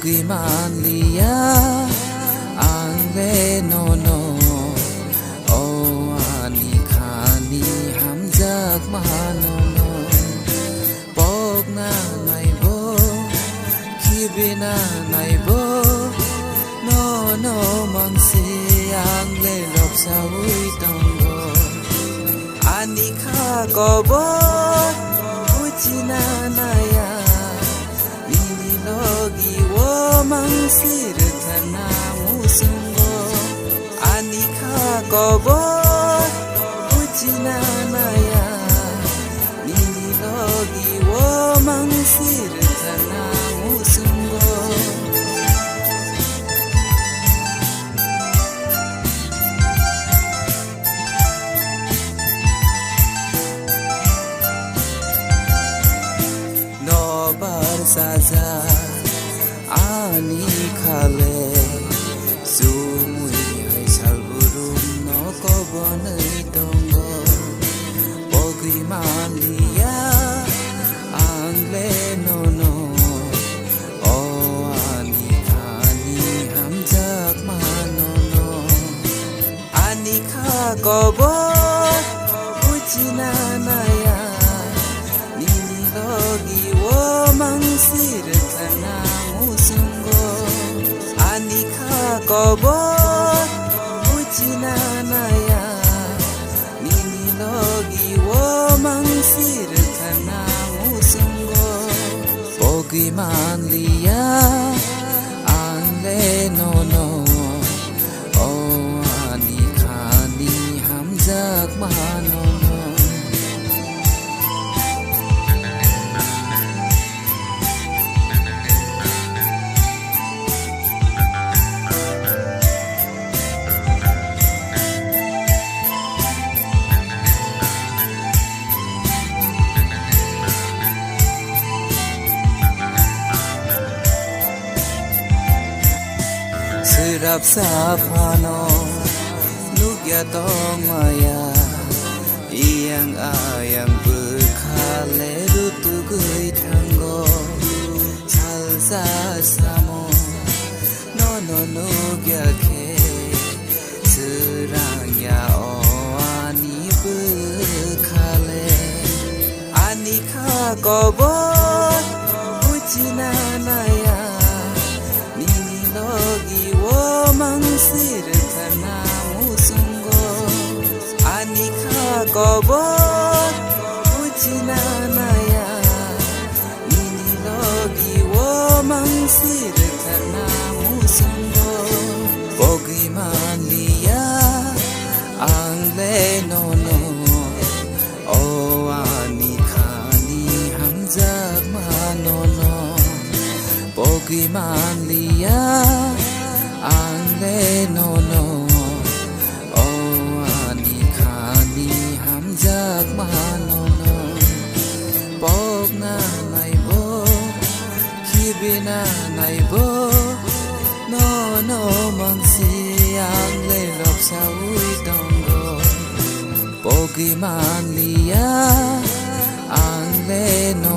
Pokemon liya ang le no O ani khani hamjak mahano Pok na naibo Kibina naibo No mangsi ang le lop sa uitonggo Ani kha kobo Uchina naya Logi wo mangsir thana musungo anika kobo uchina naya nini logi wo mangsir thana musungo no barsaza ani khale sumui hai salburum no kobonai tongo Pokemon liya angle no O ani khani hamjak mano ani kha kobo uchina naya nini logi wo mangsir thana Anika kobo uchina naya nini logi wo mangsir thana musungo Pokemon liya angle no O ani khani hamjak mahano Sirap sapano Nugya tongmaya Iyang ayang bekhale Rutugui tanggo Salsa samo No nugya ke Serangya o ani bekhale Ani kha kobo Uchina naya Nini logi wo mangsir thana musungo ani kha kobo uchina naya nini logi wo mangsir thana musungo Pokemon liya angle no O ani khani hamjak mano Pokemon liya angle no O ani khani hamjak mahano Pok na naibo Kibina naibo No mangsi angle lop sa uitonggo Pokemon liya angle no